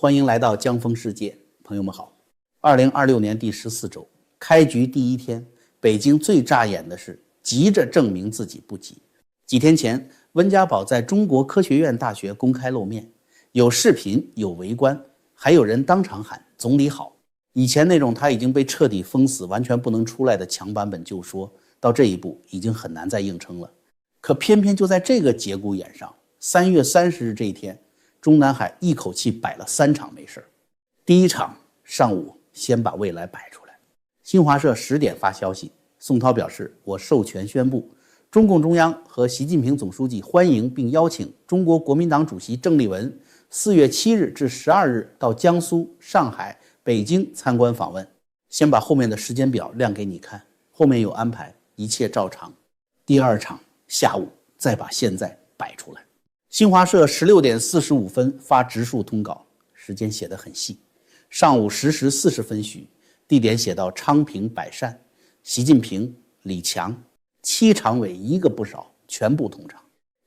欢迎来到江峰世界，朋友们好。2026年第14周，开局第一天，北京最扎眼的是急着证明自己不急。几天前，温家宝在中国科学院大学公开露面，有视频，有围观，还有人当场喊总理好。以前那种他已经被彻底封死，完全不能出来的强版本就说，到这一步已经很难再硬撑了。可偏偏就在这个节骨眼上，3月30日这一天，中南海一口气摆了3场没事。第一场上午先把未来摆出来，新华社10点发消息，宋涛表示，我授权宣布，中共中央和习近平总书记欢迎并邀请中国国民党主席郑丽文4月7日至12日到江苏、上海、北京参观访问。先把后面的时间表亮给你看，后面有安排，一切照常。第二场下午再把现在摆出来。新华社16点45分发植树通稿，时间写得很细。上午10时40分许，地点写到昌平百善，习近平、李强7常委一个不少，全部同场。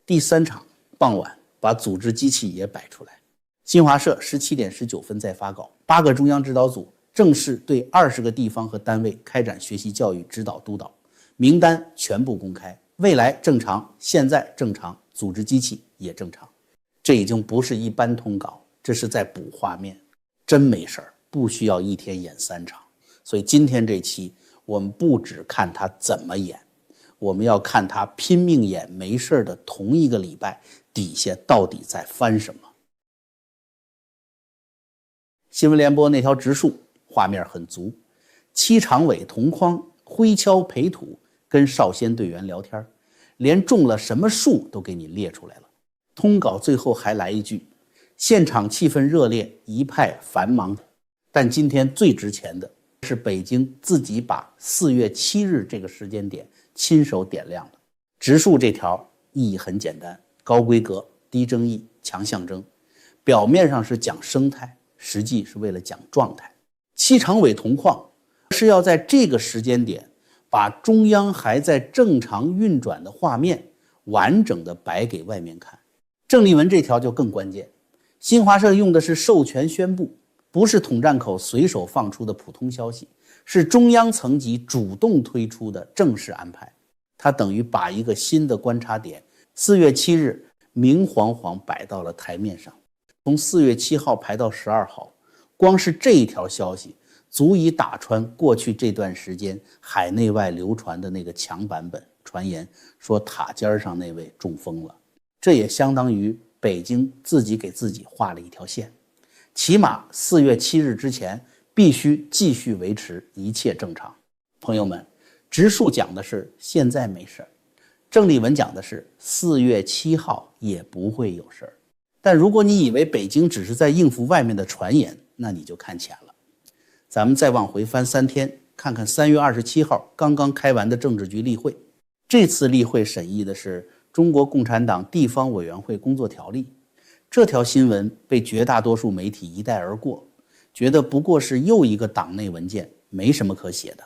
第3场傍晚把组织机器也摆出来。新华社17点19分再发稿，8个中央指导组正式对20个地方和单位开展学习教育指导督导，名单全部公开，未来正常，现在正常，组织机器也正常。这已经不是一般通稿，这是在补画面。真没事儿，不需要一天演3场。所以今天这期我们不只看他怎么演，我们要看他拼命演没事的同一个礼拜底下到底在翻什么。新闻联播那条植树画面很足，7常委同框挥锹培土，跟少先队员聊天，连种了什么树都给你列出来了。通稿最后还来一句，现场气氛热烈，一派繁忙。但今天最值钱的是北京自己把4月7日这个时间点亲手点亮的。植树这条意义很简单，高规格、低争议、强象征。表面上是讲生态，实际是为了讲状态。7常委同框是要在这个时间点把中央还在正常运转的画面完整的摆给外面看。郑丽文这条就更关键，新华社用的是授权宣布，不是统战口随手放出的普通消息，是中央层级主动推出的正式安排。它等于把一个新的观察点4月7日明晃晃摆到了台面上。从4月7号排到12号，光是这一条消息足以打穿过去这段时间海内外流传的那个强版本传言，说塔尖上那位中风了。这也相当于北京自己给自己画了一条线，起码4月7日之前必须继续维持一切正常。朋友们，植树讲的是现在没事，郑丽文讲的是4月7号也不会有事。但如果你以为北京只是在应付外面的传言，那你就看浅了。咱们再往回翻3天，看看3月27号刚刚开完的政治局例会。这次例会审议的是中国共产党地方委员会工作条例。这条新闻被绝大多数媒体一带而过，觉得不过是又一个党内文件，没什么可写的。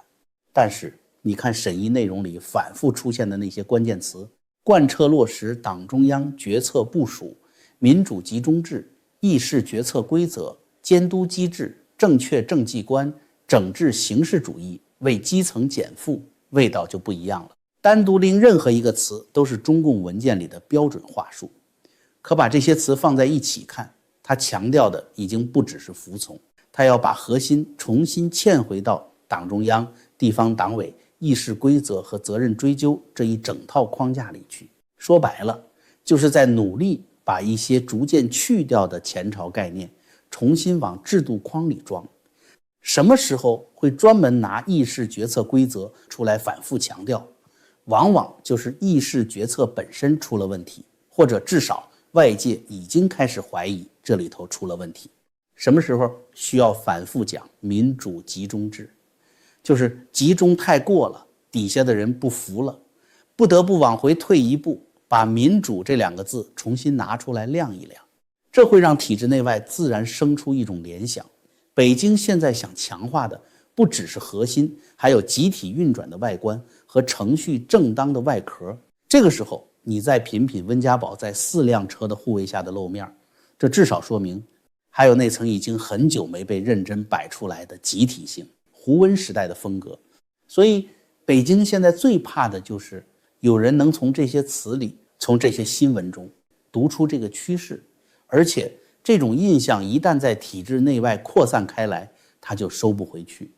但是你看审议内容里反复出现的那些关键词，贯彻落实党中央决策部署、民主集中制、议事决策规则、监督机制、正确政绩观、整治形式主义、为基层减负，味道就不一样了。单独拎任何一个词都是中共文件里的标准话术，可把这些词放在一起看，他强调的已经不只是服从，他要把核心重新嵌回到党中央、地方党委、议事规则和责任追究这一整套框架里去。说白了，就是在努力把一些逐渐去掉的前朝概念重新往制度框里装。什么时候会专门拿议事决策规则出来反复强调？往往就是议事决策本身出了问题，或者至少外界已经开始怀疑这里头出了问题。什么时候需要反复讲民主集中制？就是集中太过了，底下的人不服了，不得不往回退一步，把民主这2个字重新拿出来亮一亮。这会让体制内外自然生出一种联想，北京现在想强化的不只是核心，还有集体运转的外观和程序正当的外壳。这个时候你再品品温家宝在4辆车的护卫下的露面，这至少说明还有那层已经很久没被认真摆出来的集体性，胡温时代的风格。所以北京现在最怕的就是有人能从这些词里，从这些新闻中读出这个趋势，而且这种印象一旦在体制内外扩散开来，它就收不回去。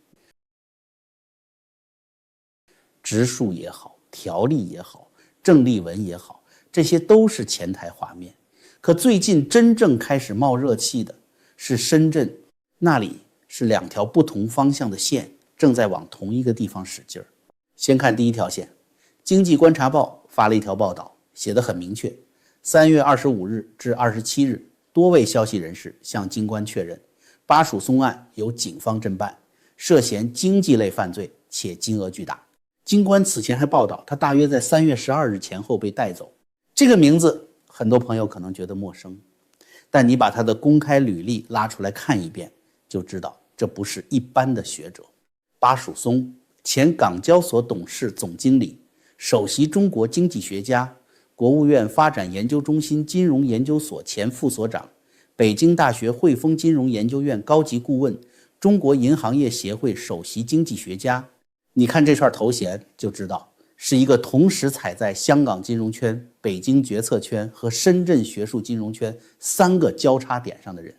植树也好，条例也好，郑丽文也好，这些都是前台画面。可最近真正开始冒热气的是深圳，那里是2条不同方向的线正在往同一个地方使劲儿。先看第一条线，经济观察报发了一条报道，写得很明确，3月25日至27日，多位消息人士向京官确认，巴蜀松案由警方侦办，涉嫌经济类犯罪，且金额巨大。京官此前还报道，他大约在3月12日前后被带走。这个名字很多朋友可能觉得陌生，但你把他的公开履历拉出来看一遍，就知道这不是一般的学者。巴蜀松，前港交所董事总经理，首席中国经济学家，国务院发展研究中心金融研究所前副所长，北京大学汇丰金融研究院高级顾问，中国银行业协会首席经济学家。你看这串头衔就知道，是一个同时踩在香港金融圈、北京决策圈和深圳学术金融圈3个交叉点上的人。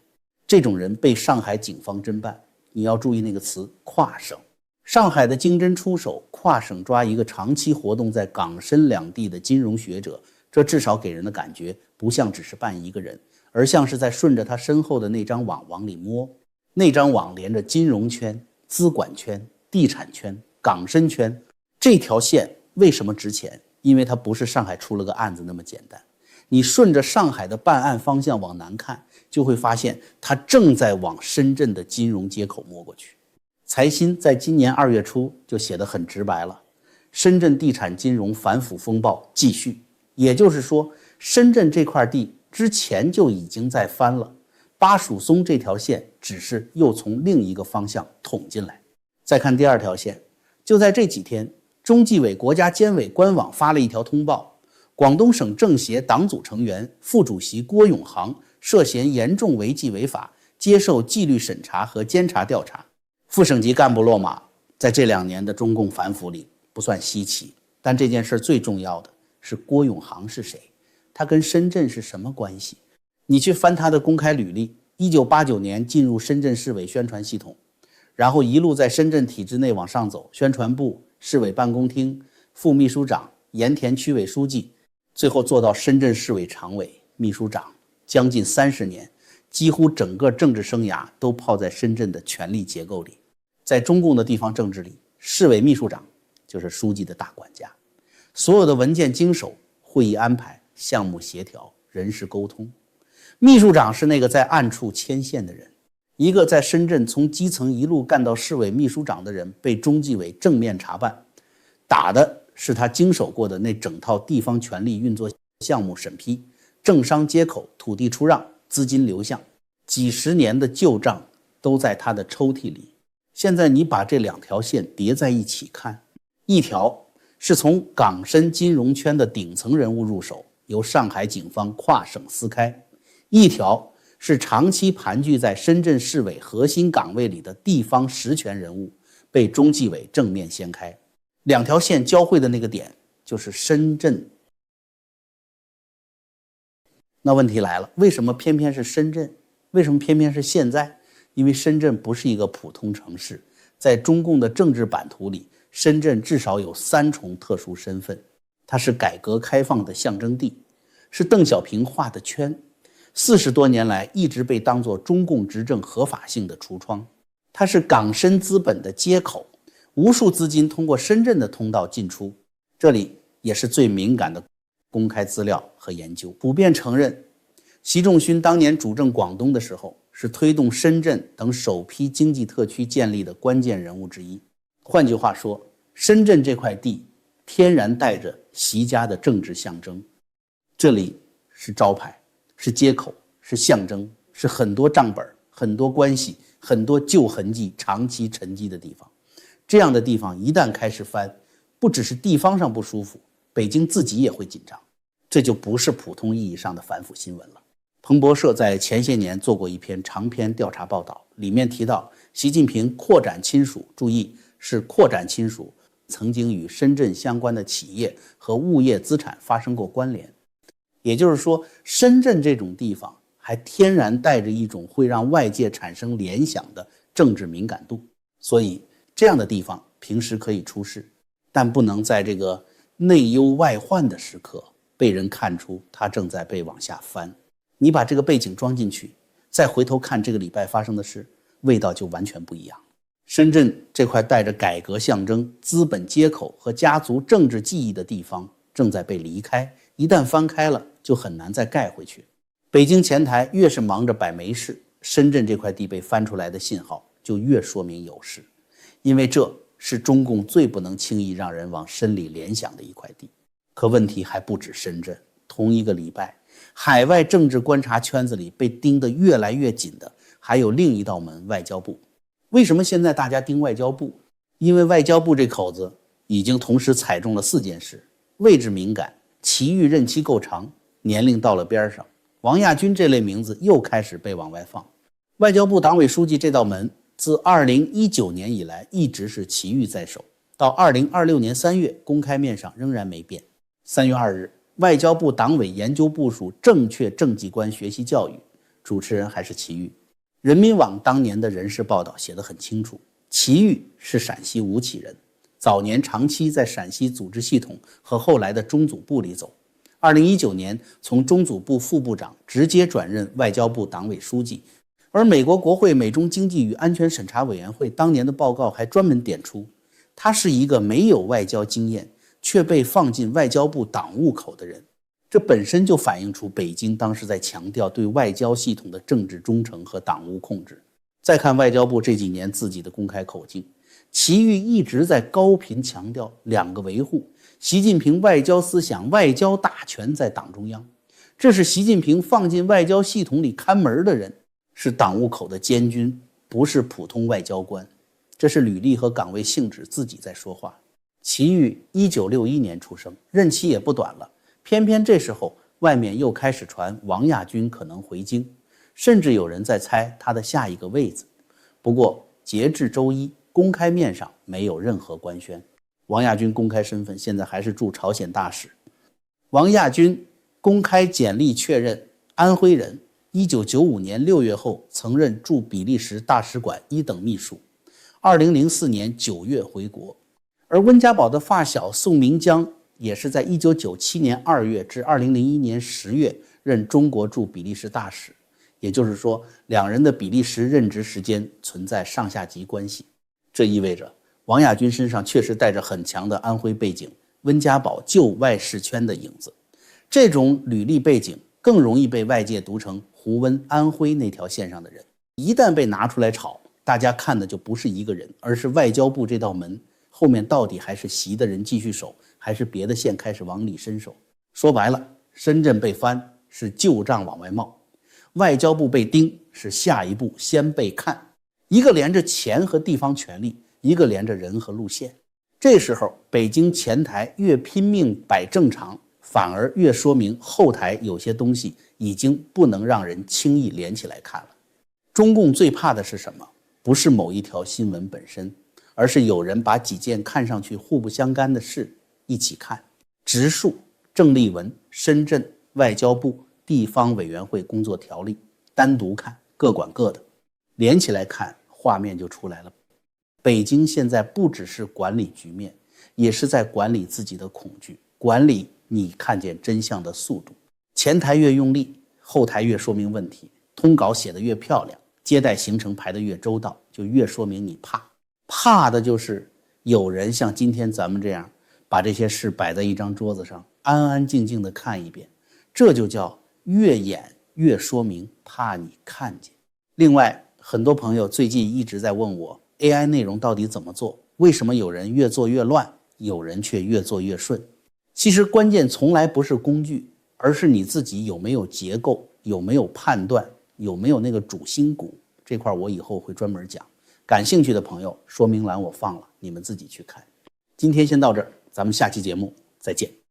这种人被上海警方侦办，你要注意那个词，跨省。上海的经侦出手，跨省抓一个长期活动在港深两地的金融学者，这至少给人的感觉不像只是办一个人，而像是在顺着他身后的那张网往里摸。那张网连着金融圈、资管圈、地产圈、港深圈。这条线为什么值钱？因为它不是上海出了个案子那么简单。你顺着上海的办案方向往南看，就会发现它正在往深圳的金融接口摸过去。财新在今年2月初就写得很直白了，深圳地产金融反腐风暴继续。也就是说，深圳这块地之前就已经在翻了，巴蜀松这条线只是又从另一个方向捅进来。再看第2条线，就在这几天，中纪委国家监委官网发了一条通报，广东省政协党组成员、副主席郭永航涉嫌严重违纪违法，接受纪律审查和监察调查。副省级干部落马，在这2年的中共反腐里不算稀奇，但这件事最重要的是郭永航是谁，他跟深圳是什么关系？你去翻他的公开履历，1989年进入深圳市委宣传系统，然后一路在深圳体制内往上走，宣传部、市委办公厅、副秘书长、盐田区委书记，最后做到深圳市委常委、秘书长，将近30年，几乎整个政治生涯都泡在深圳的权力结构里。在中共的地方政治里，市委秘书长就是书记的大管家，所有的文件经手、会议安排、项目协调、人事沟通。秘书长是那个在暗处牵线的人。一个在深圳从基层一路干到市委秘书长的人被中纪委正面查办，打的是他经手过的那整套地方权力运作项目审批、政商接口、土地出让、资金流向，几十年的旧账都在他的抽屉里。现在你把这2条线叠在一起看，一条是从港深金融圈的顶层人物入手，由上海警方跨省撕开；一条是长期盘踞在深圳市委核心岗位里的地方实权人物，被中纪委正面掀开。2条线交汇的那个点就是深圳。那问题来了，为什么偏偏是深圳？为什么偏偏是现在？因为深圳不是一个普通城市，在中共的政治版图里，深圳至少有3重特殊身份。它是改革开放的象征地，是邓小平画的圈，40多年来一直被当作中共执政合法性的橱窗。它是港深资本的接口，无数资金通过深圳的通道进出，这里也是最敏感的公开资料和研究。普遍承认，习仲勋当年主政广东的时候，是推动深圳等首批经济特区建立的关键人物之一。换句话说，深圳这块地天然带着习家的政治象征，这里是招牌，是接口，是象征，是很多账本、很多关系、很多旧痕迹长期沉积的地方。这样的地方一旦开始翻，不只是地方上不舒服，北京自己也会紧张，这就不是普通意义上的反腐新闻了。彭博社在前些年做过一篇长篇调查报道，里面提到习近平扩展亲属，注意是扩展亲属，曾经与深圳相关的企业和物业资产发生过关联。也就是说，深圳这种地方还天然带着一种会让外界产生联想的政治敏感度，所以这样的地方平时可以出事，但不能在这个内忧外患的时刻被人看出它正在被往下翻。你把这个背景装进去，再回头看这个礼拜发生的事，味道就完全不一样。深圳这块带着改革象征、资本接口和家族政治记忆的地方正在被离开，一旦翻开了就很难再盖回去。北京前台越是忙着摆没事，深圳这块地被翻出来的信号就越说明有事，因为这是中共最不能轻易让人往深里联想的一块地。可问题还不止深圳，同一个礼拜，海外政治观察圈子里被盯得越来越紧的还有另一道门，外交部。为什么现在大家盯外交部？因为外交部这口子已经同时踩中了4件事：位置敏感，其余任期够长，年龄到了边上，王亚军这类名字又开始被往外放。外交部党委书记这道门自2019年以来一直是其余在手，到2026年3月公开面上仍然没变。3月2日，外交部党委研究部署正确政绩观学习教育，主持人还是齐豫。人民网当年的人事报道写得很清楚，齐豫是陕西吴起人，早年长期在陕西组织系统和后来的中组部里走。2019年从中组部副部长直接转任外交部党委书记，而美国国会美中经济与安全审查委员会当年的报告还专门点出，他是一个没有外交经验却被放进外交部党务口的人。这本身就反映出北京当时在强调对外交系统的政治忠诚和党务控制。再看外交部这几年自己的公开口径，齐豫一直在高频强调2个维护，习近平外交思想、外交大权在党中央，这是习近平放进外交系统里看门的人，是党务口的监军，不是普通外交官。这是履历和岗位性质自己在说话。齐豫1961年出生，任期也不短了，偏偏这时候外面又开始传王亚军可能回京，甚至有人在猜他的下一个位子。不过截至周一，公开面上没有任何官宣。王亚军公开身份现在还是驻朝鲜大使。王亚军公开简历确认安徽人，1995年6月后曾任驻比利时大使馆1等秘书，2004年9月回国。而温家宝的发小宋明江也是在1997年2月至2001年10月任中国驻比利时大使，也就是说两人的比利时任职时间存在上下级关系。这意味着王亚军身上确实带着很强的安徽背景，温家宝旧外事圈的影子。这种履历背景更容易被外界读成胡温安徽那条线上的人，一旦被拿出来炒，大家看的就不是一个人，而是外交部这道门后面到底还是习的人继续守，还是别的线开始往里伸手。说白了，深圳被翻是旧账往外冒，外交部被盯是下一步先被看，一个连着钱和地方权力，一个连着人和路线。这时候北京前台越拼命摆正常，反而越说明后台有些东西已经不能让人轻易连起来看了。中共最怕的是什么？不是某一条新闻本身，而是有人把几件看上去互不相干的事一起看。植树、郑丽文、深圳、外交部、地方委员会工作条例，单独看，各管各的，连起来看，画面就出来了。北京现在不只是管理局面，也是在管理自己的恐惧，管理你看见真相的速度。前台越用力，后台越说明问题，通稿写得越漂亮，接待行程排得越周到，就越说明你怕的就是有人像今天咱们这样把这些事摆在一张桌子上，安安静静地看一遍，这就叫越演越说明怕你看见。另外，很多朋友最近一直在问我 AI 内容到底怎么做，为什么有人越做越乱，有人却越做越顺。其实关键从来不是工具，而是你自己有没有结构，有没有判断，有没有那个主心骨。这块我以后会专门讲，感兴趣的朋友说明栏我放了，你们自己去看。今天先到这儿，咱们下期节目再见。